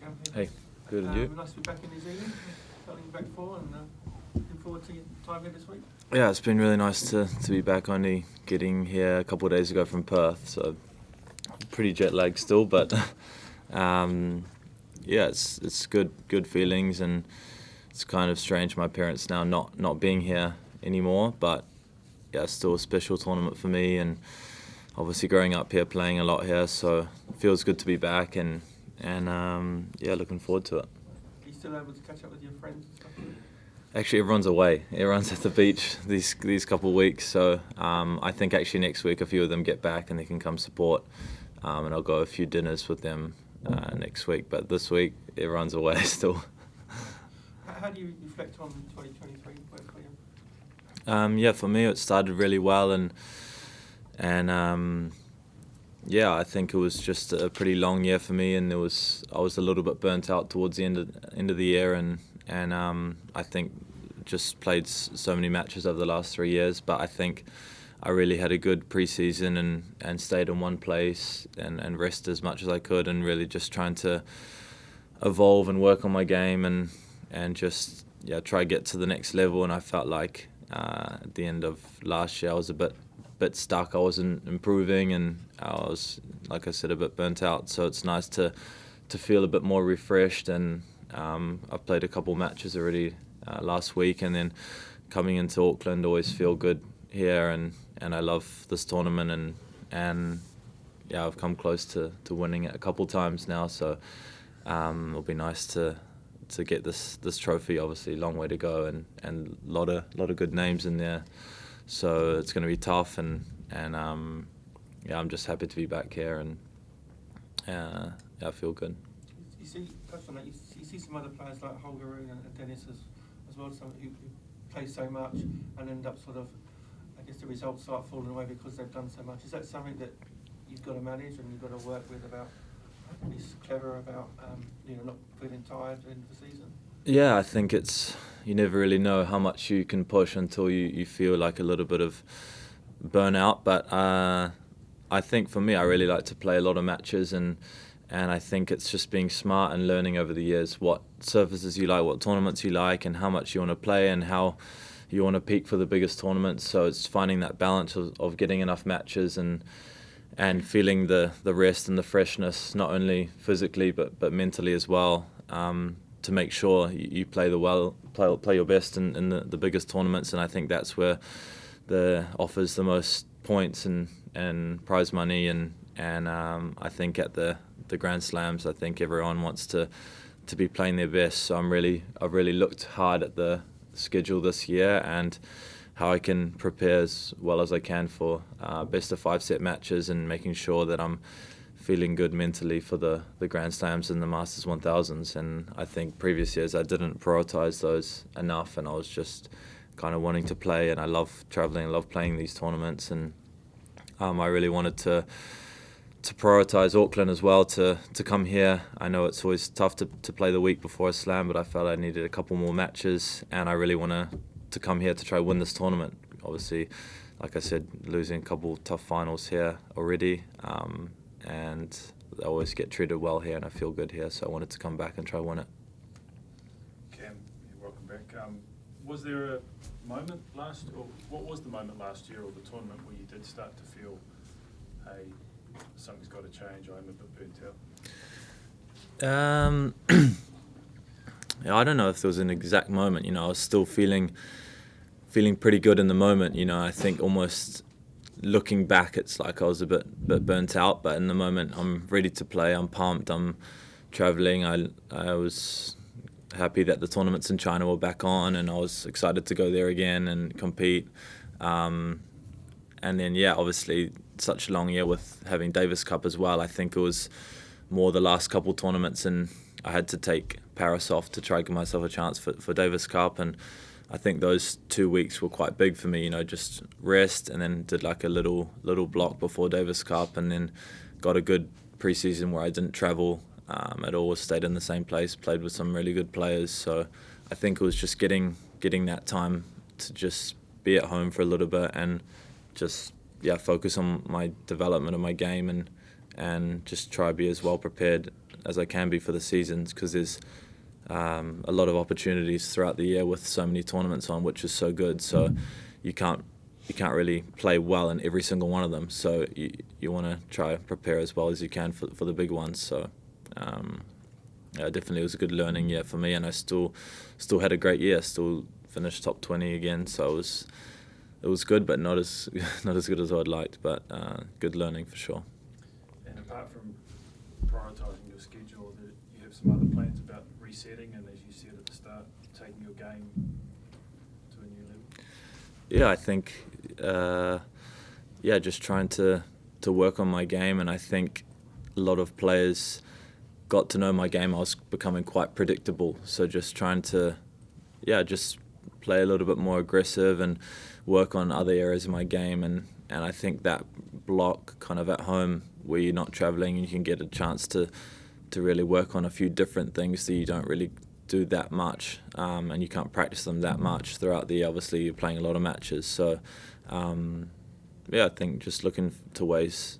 Cam here. Hey, good, and you? Nice to be back in New Zealand, coming back for, and looking forward to your time here this week. Yeah, it's been really nice to be back. Only getting here a couple of days ago from Perth, so pretty jet lagged still, but yeah, it's good feelings, and it's kind of strange my parents now not being here anymore, but yeah, it's still a special tournament for me, and obviously growing up here, playing a lot here, so it feels good to be back, and yeah, looking forward to it. Are you still able to catch up with your friends and stuff? Actually, everyone's away. Everyone's at the beach these couple of weeks, so I think actually next week a few of them get back and they can come support, and I'll go a few dinners with them next week. But this week, everyone's away still. How do you reflect on 2023 for you? Yeah, for me, it started really well, and yeah, I think it was just a pretty long year for me, and I was a little bit burnt out towards the end of the year, and I think just played so many matches over the last 3 years, but I think I really had a good pre-season and stayed in one place and rest as much as I could, and really just trying to evolve and work on my game and just try to get to the next level. And I felt like at the end of last year I was a bit stuck. I wasn't improving, and I was, like I said, a bit burnt out. So it's nice to feel a bit more refreshed, and I've played a couple matches already last week, and then coming into Auckland always feel good here, and I love this tournament, and yeah, I've come close to winning it a couple times now, so it'll be nice to get this trophy. Obviously, long way to go, and a lot of good names in there, so it's going to be tough, and yeah, I'm just happy to be back here, and yeah, I feel good. You see, touch on that. You see some other players like Holgeroon and Dennis as well, some who play so much and end up sort of, I guess the results start falling away because they've done so much. Is that something that you've got to manage and you've got to work with, about be clever about not feeling tired at the end of the season? Yeah, I think you never really know how much you can push until you feel like a little bit of burnout. But I think for me, I really like to play a lot of matches, and I think it's just being smart and learning over the years what surfaces you like, what tournaments you like, and how much you want to play, and how you want to peak for the biggest tournaments. So it's finding that balance of getting enough matches and feeling the rest and the freshness, not only physically but mentally as well, to make sure you play your best in the biggest tournaments. And I think that's where offers the most points and prize money, and I think at the Grand Slams, I think everyone wants to be playing their best. So I've really looked hard at the schedule this year and how I can prepare as well as I can for best of 5 set matches, and making sure that I'm feeling good mentally for the Grand Slams and the Masters 1000s. And I think previous years I didn't prioritise those enough, and I was just kind of wanting to play, and I love travelling, I love playing these tournaments, and I really wanted to prioritise Auckland as well, to come here. I know it's always tough to play the week before a slam, but I felt I needed a couple more matches, and I really want to come here to try win this tournament. Obviously, like I said, losing a couple tough finals here already, and I always get treated well here, and I feel good here, so I wanted to come back and try win it. Cam, welcome back. Was there a moment or what was the moment last year or the tournament where you did start to feel, hey, something's got to change, I'm a bit burnt out? Yeah, I don't know if there was an exact moment. I was still feeling pretty good in the moment. I think almost looking back, it's like I was a bit burnt out, but in the moment I'm ready to play, I'm pumped, I'm travelling. I was happy that the tournaments in China were back on, and I was excited to go there again and compete. And then, yeah, obviously such a long year with having Davis Cup as well. I think it was more the last couple tournaments, and I had to take Paris off to try to give myself a chance for Davis Cup, and I think those 2 weeks were quite big for me, just rest, and then did like a little block before Davis Cup, and then got a good pre-season where I didn't travel at all, stayed in the same place, played with some really good players. So I think it was just getting that time to just be at home for a little bit and just focus on my development of my game, and just try to be as well prepared as I can be for the seasons, because there's a lot of opportunities throughout the year with so many tournaments on, which is so good. So you can't really play well in every single one of them. So you want to try to prepare as well as you can for the big ones. So definitely it was a good learning year for me, and I still had a great year. Still finished top 20 again. So it was good, but not as good as I'd liked. But good learning for sure. And apart from prioritising your schedule, you have some other plans about resetting, and as you said at the start, taking your game to a new level? Yeah, I think just trying to work on my game, and I think a lot of players got to know my game. I was becoming quite predictable, so just trying to just play a little bit more aggressive and work on other areas of my game, and I think that block kind of at home where you're not travelling, you can get a chance to really work on a few different things that you don't really do that much, and you can't practice them that much throughout the year. Obviously you're playing a lot of matches, so I think just looking to ways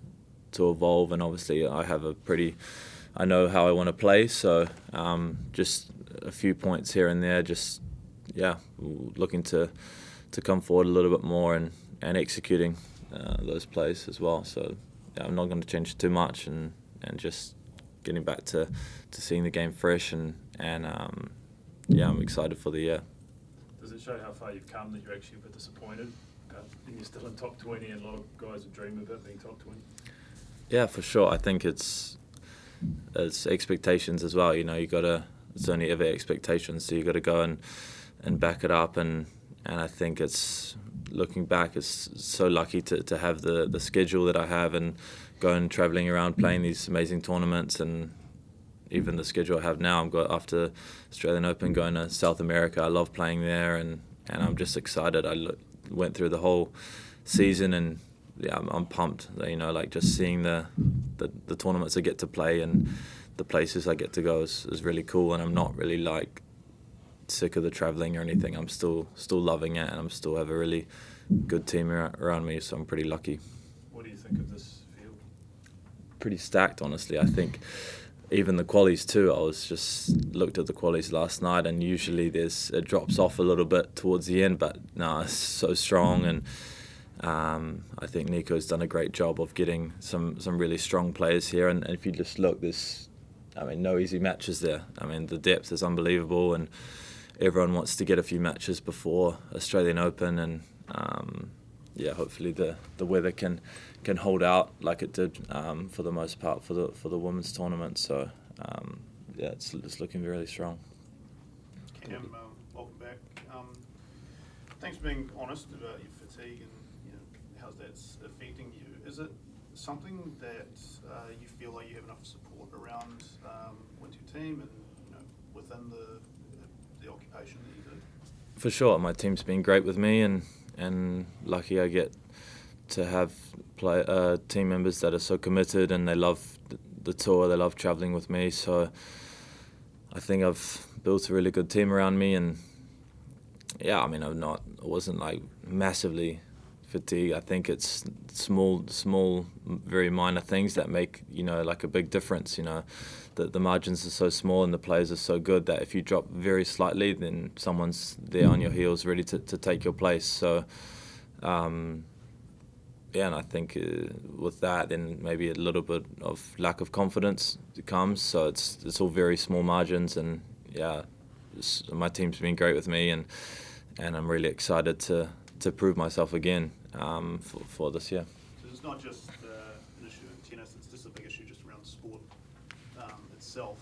to evolve, and obviously I know how I want to play, so just a few points here and there, just looking to come forward a little bit more and executing those plays as well. So I'm not going to change too much, and just getting back to seeing the game fresh, and I'm excited for the year. Does it show how far you've come that you're actually a bit disappointed? And you're still in top 20, and a lot of guys would dream about being top 20. Yeah, for sure. I think it's expectations as well. It's only ever expectations, so you got to go and back it up, and I think it's, looking back, it's so lucky to have the schedule that I have, and going travelling around playing these amazing tournaments, and even the schedule I have now. I'm got after Australian Open going to South America. I love playing there, and I'm just excited. Went through the whole season, and I'm pumped. Just seeing the tournaments I get to play and the places I get to go is really cool, and I'm not really sick of the travelling or anything. I'm still loving it, and I'm still have a really good team around me, so I'm pretty lucky. What do you think of this field? Pretty stacked, honestly. I think even the qualies too. I was just looked at the qualies last night, and usually it drops off a little bit towards the end, but no, it's so strong, and I think Nico's done a great job of getting some really strong players here, and if you just look, no easy matches there. The depth is unbelievable, and everyone wants to get a few matches before Australian Open, and hopefully the weather can hold out like it did for the most part for the women's tournament. So it's looking really strong. Cam, welcome back. Thanks for being honest about your fatigue and how that's affecting you. Is it something that you feel like you have enough support around with your team and within the occupation that you do? For sure, my team's been great with me, and lucky I get to have team members that are so committed, and they love the tour, they love travelling with me. So I think I've built a really good team around me, and I wasn't massively fatigued. I think it's small, very minor things that make a big difference. The margins are so small and the players are so good that if you drop very slightly, then someone's there on your heels ready to take your place. So and I think with that, then maybe a little bit of lack of confidence comes. So it's all very small margins, and my team's been great with me, and I'm really excited to prove myself again for this year. So it's not just an issue in tennis, it's just a big issue just around sport itself.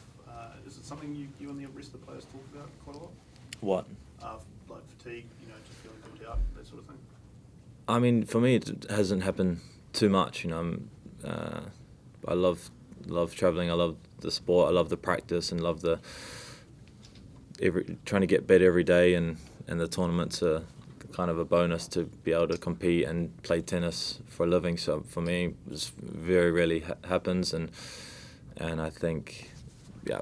Is it something you and the rest of the players talk about quite a lot? What? Like fatigue, just feeling burnt out, that sort of thing? For me, it hasn't happened too much. I love travelling. I love the sport. I love the practice, and love trying to get better every day. And the tournaments are kind of a bonus to be able to compete and play tennis for a living. So for me, it very rarely happens, and I think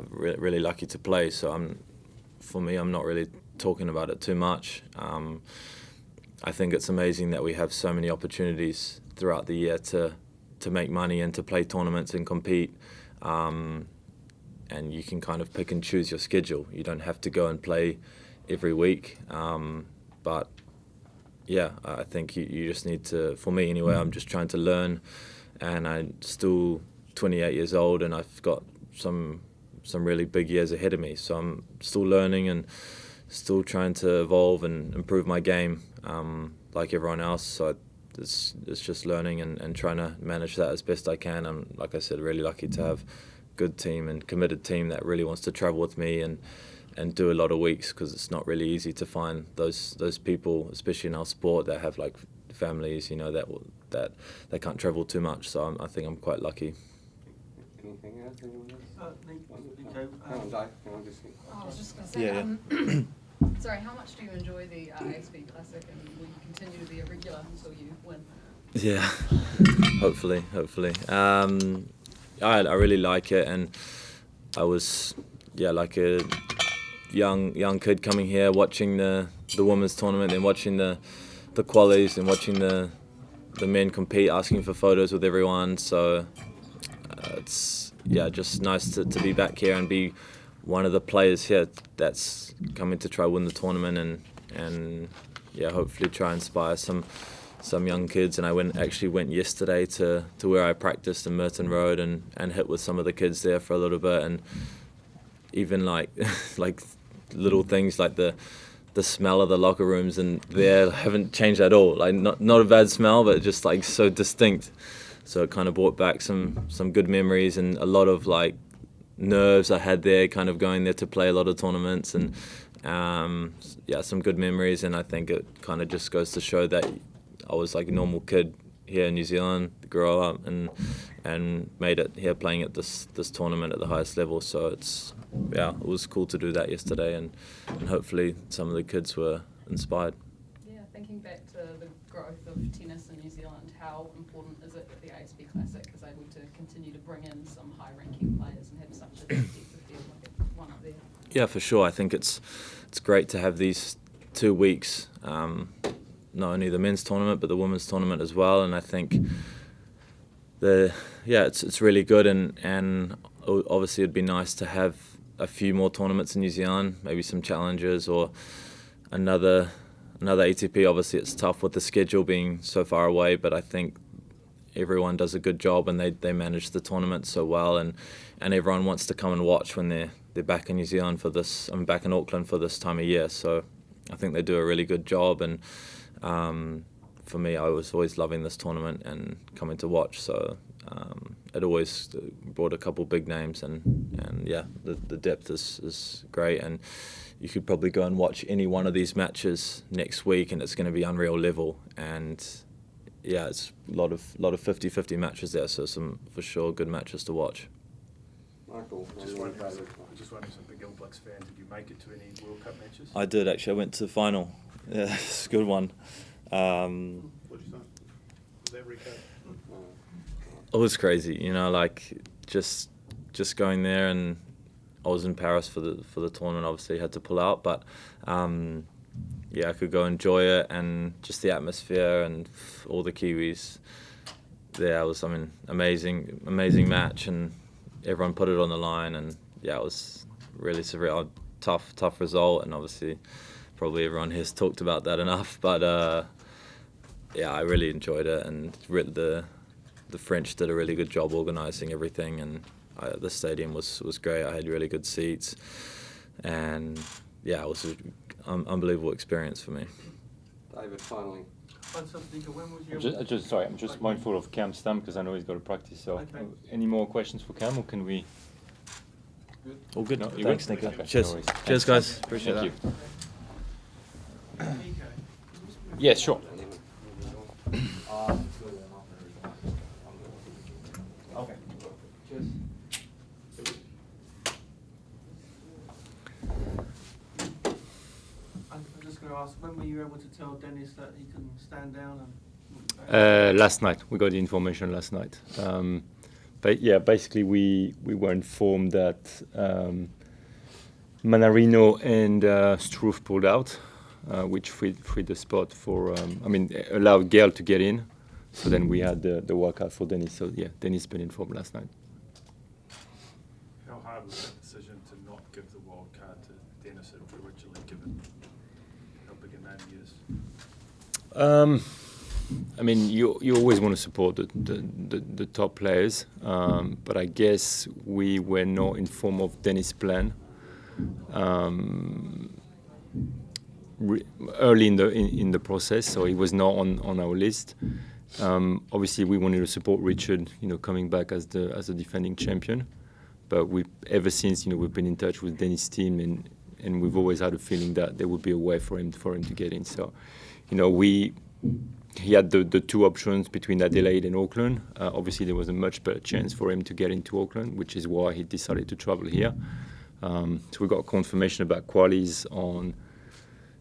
really lucky to play. So I'm not really talking about it too much. I think it's amazing that we have so many opportunities throughout the year to make money and to play tournaments and compete. you can kind of pick and choose your schedule. You don't have to go and play every week, but yeah, I think you just need to, for me anyway, I'm just trying to learn, and I'm still 28 years old and I've got some really big years ahead of me, so I'm still learning and still trying to evolve and improve my game like everyone else. So it's just learning and trying to manage that as best I can. I'm, like I said, really lucky to have a good team and committed team that really wants to travel with me and do a lot of weeks, because it's not really easy to find those people, especially in our sport, that have like families, you know, that they can't travel too much. So I think I'm quite lucky. Anything else? Anyone else? Nico, Hang on, Dave. Hang on, just. I was just going to say, Yeah, sorry, how much do you enjoy the ASB Classic, and will you continue to be a regular until you win? Yeah, hopefully. I really like it, and I was like a young kid coming here, watching the women's tournament, and watching the qualies, and watching the men compete, asking for photos with everyone. So it's just nice to be back here and be one of the players here that's coming to try win the tournament, and hopefully try and inspire some young kids. And I actually went yesterday to where I practiced in Merton Road and hit with some of the kids there for a little bit, and even like little things like the smell of the locker rooms and there haven't changed at all. Like not a bad smell, but just like so distinct. So it kind of brought back some good memories, and a lot of like nerves I had there, kind of going there to play a lot of tournaments, and some good memories. And I think it kind of just goes to show that I was like a normal kid here in New Zealand, grew up and made it here playing at this tournament at the highest level. So it was cool to do that yesterday, and hopefully some of the kids were inspired. Yeah, thinking back to the growth of tennis in New Zealand, how important is it that the ASB Classic is able to continue to bring in some high-ranking players and have such a depth of field like one up there? Yeah, for sure. I think it's great to have these 2 weeks, not only the men's tournament but the women's tournament as well. And I think it's really good, and obviously it'd be nice to have a few more tournaments in New Zealand, maybe some challenges or another ATP. Obviously it's tough with the schedule being so far away, but I think everyone does a good job, and they manage the tournament so well, and everyone wants to come and watch when they're back in New Zealand for this. I'm back in Auckland for this time of year, so I think they do a really good job. And for me, I was always loving this tournament and coming to watch, so it always brought a couple big names, and the depth is great, and you could probably go and watch any one of these matches next week and it's going to be unreal level. And it's a lot of 50-50 matches there, so some for sure good matches to watch. Michael, Just wondering, as a big All Blacks fan, did you make it to any World Cup matches? I did actually. I went to the final. Yeah, it's a good one. What did you think? Was that recap? It was crazy, you know, like just going there, and I was in Paris for the tournament. Obviously, had to pull out, but I could go enjoy it, and just the atmosphere and all the Kiwis there. It was, amazing match, and everyone put it on the line, and it was really surreal. Tough result, and obviously probably everyone here's talked about that enough, but I really enjoyed it, and the French did a really good job organising everything, and the stadium was great. I had really good seats, and it was an unbelievable experience for me. David, finally. I'm just mindful of Cam's time because I know he's got to practice. So, Okay. Any more questions for Cam, or can we? Good. All good. No, Thanks, good? Nico. Okay, Cheers. no worries. Cheers, guys. Appreciate Thank that. you. Yes, sure. Okay. Cheers. I'm just going to ask, when were you able to tell Dennis that he can stand down? Last night, we got the information last night. But basically we were informed that Manarino and Struve pulled out, which freed the spot for, allowed Gail to get in. So then we had the workout for Dennis. So Dennis been informed last night. How hard hard was that decision to not give the wild card to Dennis originally, given how big a name he is? I mean, you always want to support the top players, but I guess we were not informed of Dennis' plan early in the process, so he was not on our list. Obviously, we wanted to support Richard, coming back as the defending champion. But ever since, we've been in touch with Dennis' team, and we've always had a feeling that there would be a way for him to get in. So, he had the two options between Adelaide and Auckland. Obviously, there was a much better chance for him to get into Auckland, which is why he decided to travel here. So we got confirmation about qualies on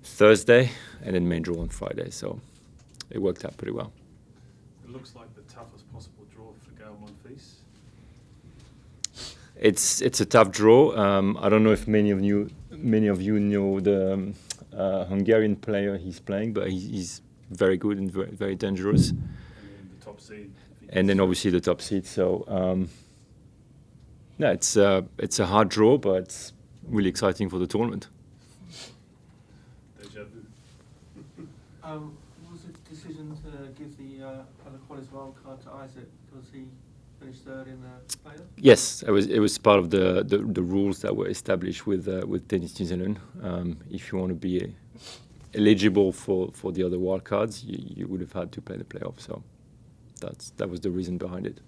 Thursday and then main draw on Friday. So it worked out pretty well. It looks like the toughest possible draw for Gael Monfils. It's a tough draw. I don't know if many of you know the Hungarian player he's playing, but he's very good and very, very dangerous. And then the top seed. And then obviously the top seed. So no, it's a hard draw, but it's really exciting for the tournament. Deja vu. Was the decision to give the other qualies wild card to Isaac because he finished third in the playoff? Yes, it was part of the rules that were established with Tennis New Zealand. If you want to be eligible for the other wild cards, you would have had to play the playoff. So that was the reason behind it.